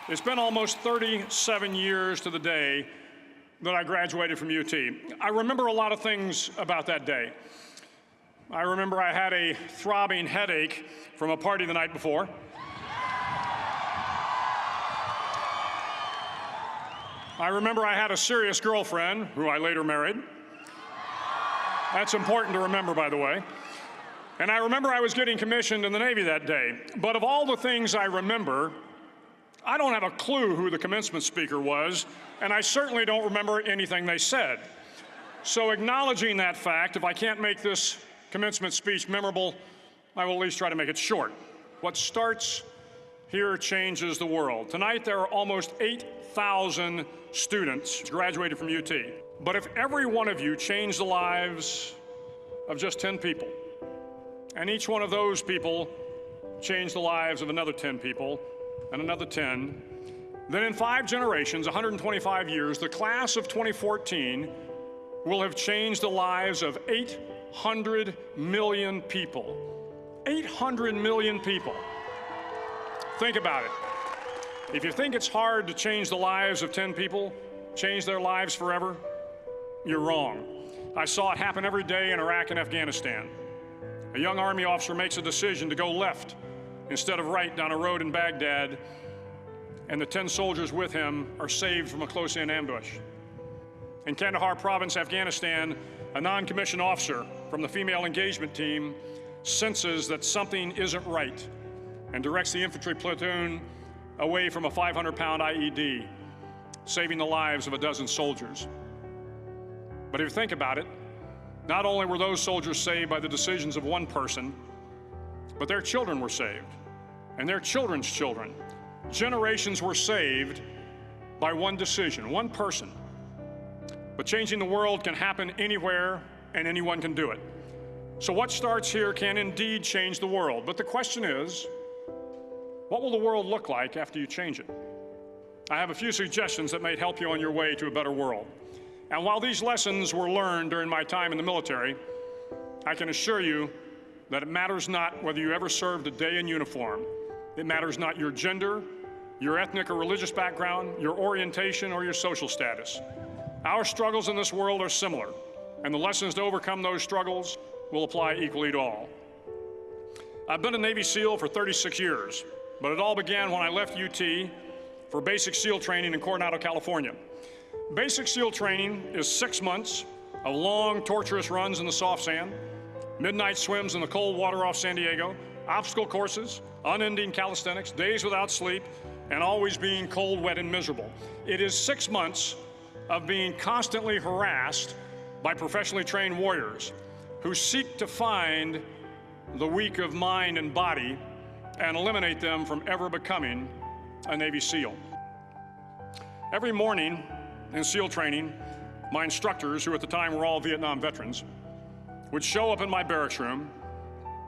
It's been almost 37 years to the day that I graduated from UT. I remember a lot of things about that day. I remember I had a throbbing headache from a party the night before. I remember I had a serious girlfriend, who I later married. That's important to remember, by the way. And I remember I was getting commissioned in the Navy that day. But of all the things I remember, I don't have a clue who the commencement speaker was, and I certainly don't remember anything they said. So acknowledging that fact, if I can't make this commencement speech memorable, I will at least try to make it short. What starts here changes the world. Tonight, there are almost 8,000 students graduated from UT. But if every one of you changed the lives of just 10 people, and each one of those people changed the lives of another 10 people, and another 10, then in 5 generations, 125 years, the class of 2014 will have changed the lives of 800 million people. 800 million people. Think about it. If you think it's hard to change the lives of 10 people, change their lives forever, you're wrong. I saw it happen every day in Iraq and Afghanistan. A young Army officer makes a decision to go left instead of right down a road in Baghdad, and the 10 soldiers with him are saved from a close-in ambush. In Kandahar province, Afghanistan, a non-commissioned officer from the female engagement team senses that something isn't right and directs the infantry platoon away from a 500-pound IED, saving the lives of a dozen soldiers. But if you think about it, not only were those soldiers saved by the decisions of one person, but their children were saved, and their children's children. Generations were saved by one decision, one person. But changing the world can happen anywhere, and anyone can do it. So what starts here can indeed change the world. But the question is, what will the world look like after you change it? I have a few suggestions that may help you on your way to a better world. And while these lessons were learned during my time in the military, I can assure you that it matters not whether you ever served a day in uniform. It matters not your gender, your ethnic or religious background, your orientation, or your social status. Our struggles in this world are similar, and the lessons to overcome those struggles will apply equally to all. I've been a Navy SEAL for 36 years, but it all began when I left UT for basic SEAL training in Coronado, California. Basic SEAL training is 6 months of long, torturous runs in the soft sand, midnight swims in the cold water off San Diego, obstacle courses, unending calisthenics, days without sleep, and always being cold, wet, and miserable. It is 6 months of being constantly harassed by professionally trained warriors who seek to find the weak of mind and body and eliminate them from ever becoming a Navy SEAL. Every morning in SEAL training, my instructors, who at the time were all Vietnam veterans, would show up in my barracks room,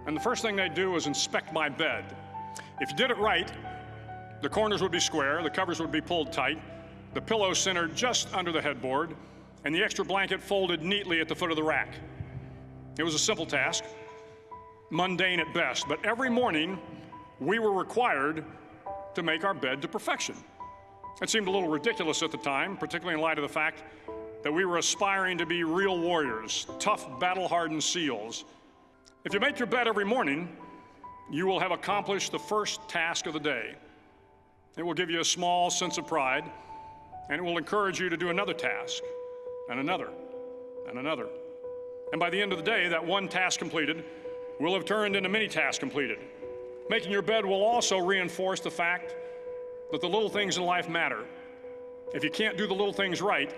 and the first thing they'd do was inspect my bed. If you did it right, the corners would be square, the covers would be pulled tight, the pillow centered just under the headboard, and the extra blanket folded neatly at the foot of the rack. It was a simple task, mundane at best, but every morning we were required to make our bed to perfection. It seemed a little ridiculous at the time, particularly in light of the fact that we were aspiring to be real warriors, tough, battle-hardened SEALs. If you make your bed every morning, you will have accomplished the first task of the day. It will give you a small sense of pride, and it will encourage you to do another task, and another, and another. And by the end of the day, that one task completed will have turned into many tasks completed. Making your bed will also reinforce the fact that the little things in life matter. If you can't do the little things right,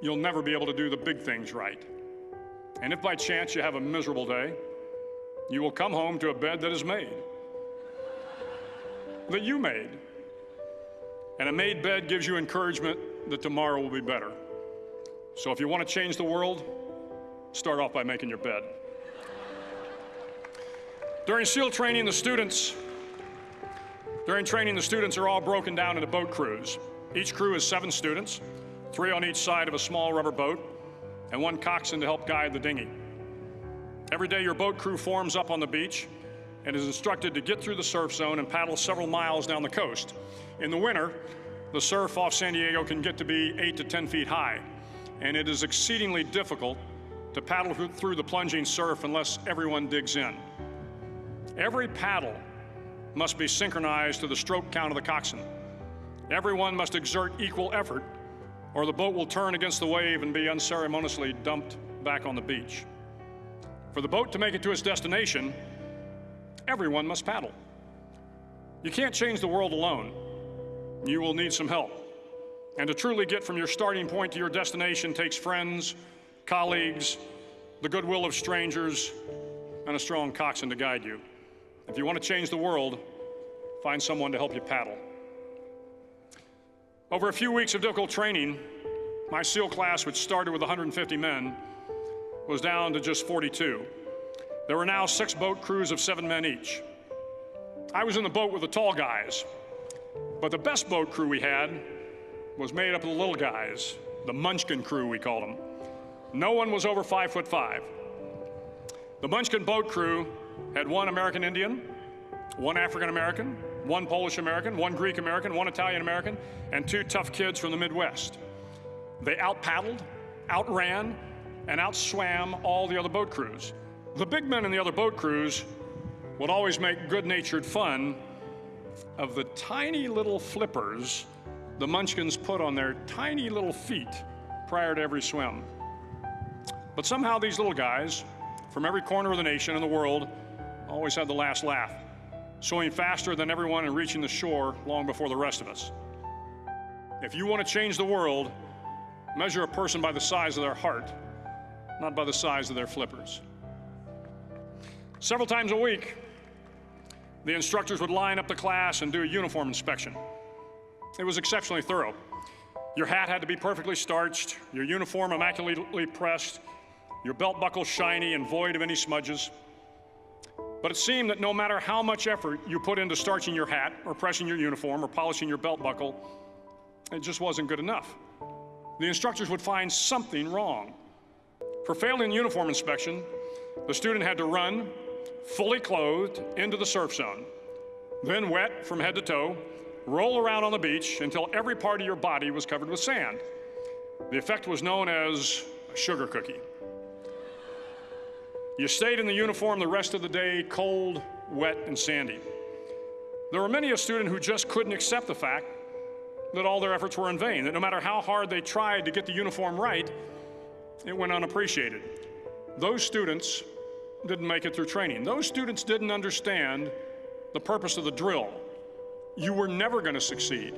you'll never be able to do the big things right. And if by chance you have a miserable day, you will come home to a bed that is made, that you made. And a made bed gives you encouragement that tomorrow will be better. So if you want to change the world, start off by making your bed. During SEAL training, the students are all broken down into boat crews. Each crew is 7 students, 3 on each side of a small rubber boat, and 1 coxswain to help guide the dinghy. Every day your boat crew forms up on the beach and is instructed to get through the surf zone and paddle several miles down the coast. In the winter, the surf off San Diego can get to be 8 to 10 feet high, and it is exceedingly difficult to paddle through the plunging surf unless everyone digs in. Every paddle must be synchronized to the stroke count of the coxswain. Everyone must exert equal effort, or the boat will turn against the wave and be unceremoniously dumped back on the beach. For the boat to make it to its destination, everyone must paddle. You can't change the world alone. You will need some help. And to truly get from your starting point to your destination takes friends, colleagues, the goodwill of strangers, and a strong coxswain to guide you. If you want to change the world, find someone to help you paddle. Over a few weeks of difficult training, my SEAL class, which started with 150 men, was down to just 42. There were now 6 boat crews of 7 men each. I was in the boat with the tall guys, but the best boat crew we had was made up of the little guys, the Munchkin crew, we called them. No one was over 5'5". The Munchkin boat crew had 1 American Indian, 1 African American, 1 Polish American, 1 Greek American, 1 Italian American, and 2 tough kids from the Midwest. They out-paddled, outran, and outswam all the other boat crews. The big men in the other boat crews would always make good-natured fun of the tiny little flippers the Munchkins put on their tiny little feet prior to every swim. But somehow these little guys from every corner of the nation and the world always had the last laugh, swimming faster than everyone and reaching the shore long before the rest of us. If you want to change the world, measure a person by the size of their heart, not by the size of their flippers. Several times a week, the instructors would line up the class and do a uniform inspection. It was exceptionally thorough. Your hat had to be perfectly starched, your uniform immaculately pressed, your belt buckle shiny and void of any smudges. But it seemed that no matter how much effort you put into starching your hat or pressing your uniform or polishing your belt buckle, it just wasn't good enough. The instructors would find something wrong. For failing the uniform inspection, the student had to run, fully clothed, into the surf zone, then wet from head to toe, roll around on the beach until every part of your body was covered with sand. The effect was known as a sugar cookie. You stayed in the uniform the rest of the day, cold, wet, and sandy. There were many a student who just couldn't accept the fact that all their efforts were in vain, that no matter how hard they tried to get the uniform right, it went unappreciated. Those students didn't make it through training. Those students didn't understand the purpose of the drill. You were never going to succeed.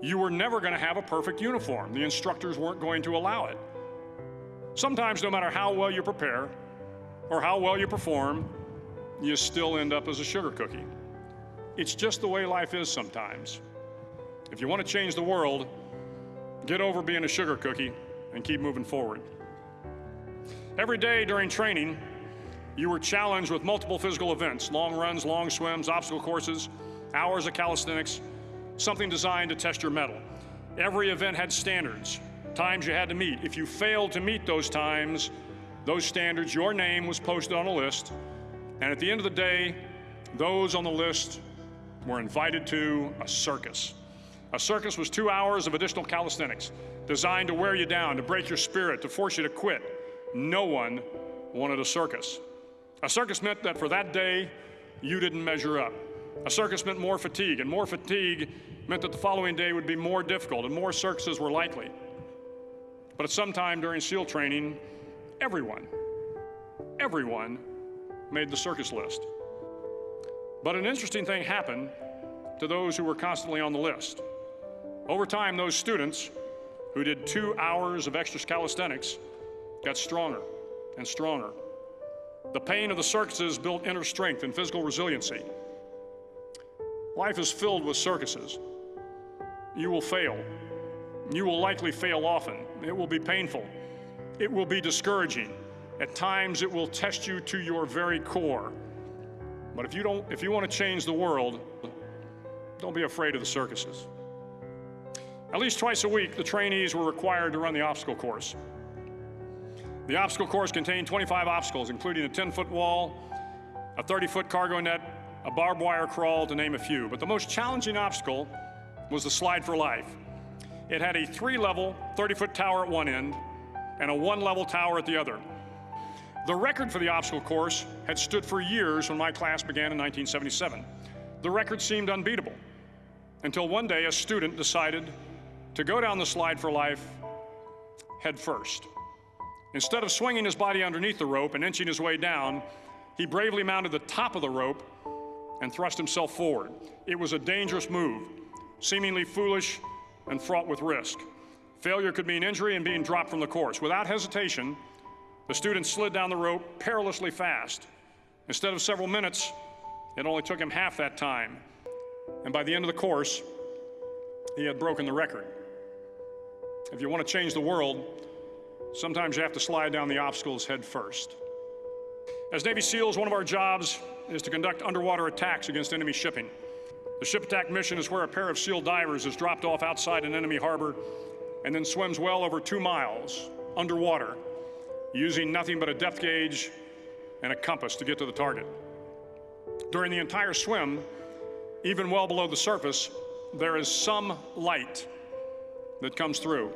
You were never going to have a perfect uniform. The instructors weren't going to allow it. Sometimes, no matter how well you prepare or how well you perform, you still end up as a sugar cookie. It's just the way life is sometimes. If you want to change the world, get over being a sugar cookie and keep moving forward. Every day during training, you were challenged with multiple physical events: long runs, long swims, obstacle courses, hours of calisthenics, something designed to test your mettle. Every event had standards, times you had to meet. If you failed to meet those times, those standards, your name was posted on a list, and at the end of the day, those on the list were invited to a circus. A circus was 2 hours of additional calisthenics, designed to wear you down, to break your spirit, to force you to quit. No one wanted a circus. A circus meant that for that day, you didn't measure up. A circus meant more fatigue, and more fatigue meant that the following day would be more difficult, and more circuses were likely. But at some time during SEAL training, everyone made the circus list. But an interesting thing happened to those who were constantly on the list. Over time, those students who did 2 hours of extra calisthenics got stronger and stronger. The pain of the circuses built inner strength and physical resiliency. Life is filled with circuses. You will fail. You will likely fail often. It will be painful. It will be discouraging. At times, it will test you to your very core. But if you want to change the world, don't be afraid of the circuses. At least twice a week, the trainees were required to run the obstacle course. The obstacle course contained 25 obstacles, including a 10-foot wall, a 30-foot cargo net, a barbed wire crawl, to name a few. But the most challenging obstacle was the slide for life. It had a 3-level, 30-foot tower at one end and a 1-level tower at the other. The record for the obstacle course had stood for years when my class began in 1977. The record seemed unbeatable until one day a student decided to go down the slide for life head first. Instead of swinging his body underneath the rope and inching his way down, he bravely mounted the top of the rope and thrust himself forward. It was a dangerous move, seemingly foolish and fraught with risk. Failure could mean injury and being dropped from the course. Without hesitation, the student slid down the rope perilously fast. Instead of several minutes, it only took him half that time. And by the end of the course, he had broken the record. If you want to change the world, sometimes you have to slide down the obstacles head first. As Navy SEALs, one of our jobs is to conduct underwater attacks against enemy shipping. The ship attack mission is where a pair of SEAL divers is dropped off outside an enemy harbor and then swims well over 2 miles underwater, using nothing but a depth gauge and a compass to get to the target. During the entire swim, even well below the surface, there is some light that comes through.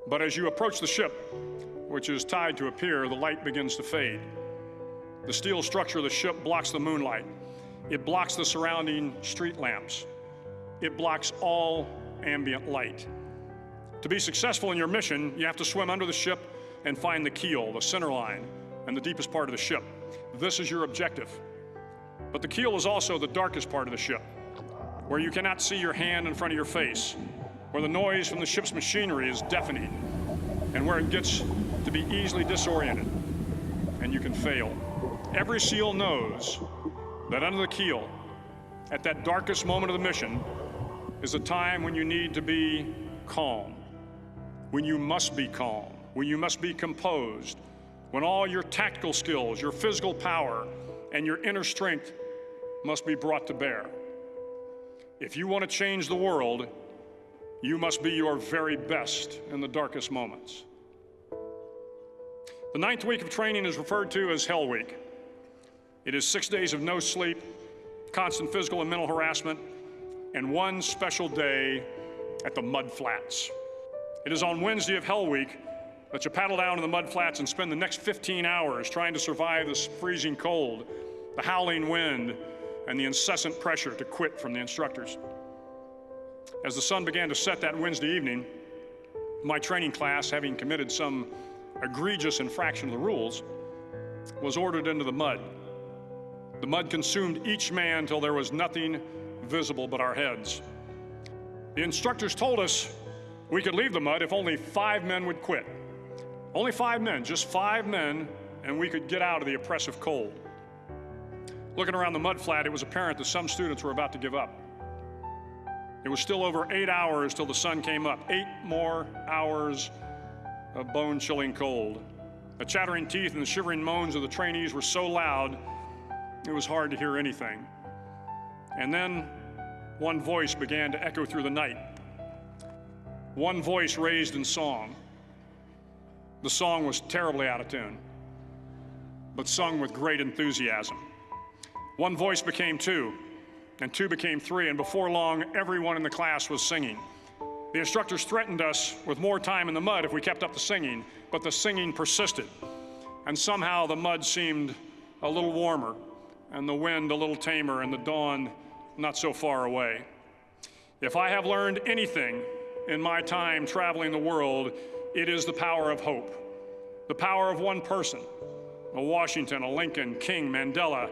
But as you approach the ship, which is tied to a pier, the light begins to fade. The steel structure of the ship blocks the moonlight. It blocks the surrounding street lamps. It blocks all ambient light. To be successful in your mission, you have to swim under the ship and find the keel, the center line, and the deepest part of the ship. This is your objective. But the keel is also the darkest part of the ship, where you cannot see your hand in front of your face, where the noise from the ship's machinery is deafening, and where it gets to be easily disoriented, and you can fail. Every SEAL knows that under the keel, at that darkest moment of the mission, is a time when you need to be calm, when you must be calm, when you must be composed, when all your tactical skills, your physical power, and your inner strength must be brought to bear. If you want to change the world, you must be your very best in the darkest moments. The 9th week of training is referred to as Hell Week. It is 6 days of no sleep, constant physical and mental harassment, and one special day at the mud flats. It is on Wednesday of Hell Week that you paddle down to the mud flats and spend the next 15 hours trying to survive this freezing cold, the howling wind, and the incessant pressure to quit from the instructors. As the sun began to set that Wednesday evening, my training class, having committed some egregious infraction of the rules, was ordered into the mud. The mud consumed each man till there was nothing visible but our heads. The instructors told us we could leave the mud if only 5 men would quit. Only 5 men, just 5 men, and we could get out of the oppressive cold. Looking around the mud flat, it was apparent that some students were about to give up. It was still over 8 hours till the sun came up. 8 more hours of bone-chilling cold. The chattering teeth and the shivering moans of the trainees were so loud, it was hard to hear anything. And then one voice began to echo through the night. One voice raised in song. The song was terribly out of tune, but sung with great enthusiasm. One voice became 2, and 2 became 3, and before long, everyone in the class was singing. The instructors threatened us with more time in the mud if we kept up the singing, but the singing persisted, and somehow the mud seemed a little warmer, and the wind a little tamer, and the dawn not so far away. If I have learned anything in my time traveling the world, it is the power of hope, the power of one person, a Washington, a Lincoln, King, Mandela,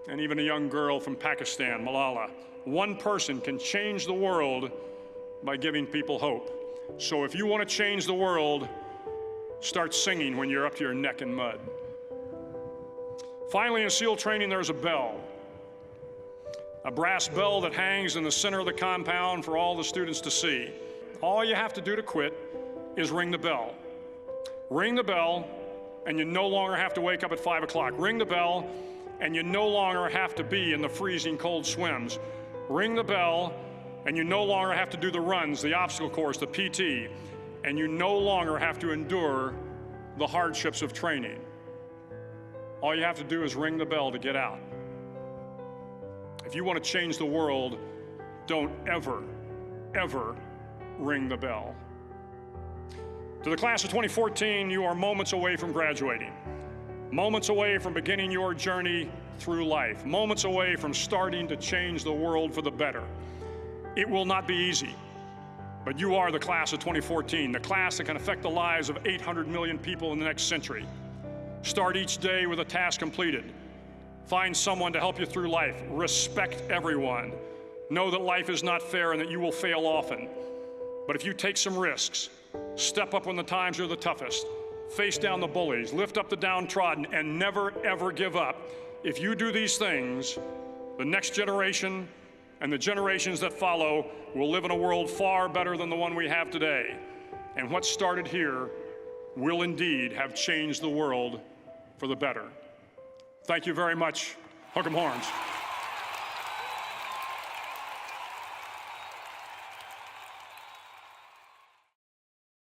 and even a young girl from Pakistan, Malala. One person can change the world by giving people hope. So if you want to change the world, start singing when you're up to your neck in mud. Finally, in SEAL training, there's a bell. A brass bell that hangs in the center of the compound for all the students to see. All you have to do to quit is ring the bell. Ring the bell, and you no longer have to wake up at 5 o'clock. Ring the bell, and you no longer have to be in the freezing cold swims. Ring the bell, and you no longer have to do the runs, the obstacle course, the PT, and you no longer have to endure the hardships of training. All you have to do is ring the bell to get out. If you want to change the world, don't ever, ever ring the bell. To the class of 2014, you are moments away from graduating, moments away from beginning your journey through life, moments away from starting to change the world for the better. It will not be easy, but you are the class of 2014, the class that can affect the lives of 800 million people in the next century. Start each day with a task completed. Find someone to help you through life. Respect everyone. Know that life is not fair and that you will fail often. But if you take some risks, step up when the times are the toughest, face down the bullies, lift up the downtrodden, and never, ever give up, if you do these things, the next generation and the generations that follow will live in a world far better than the one we have today. And what started here will indeed have changed the world for the better. Thank you very much. Hook 'em horns.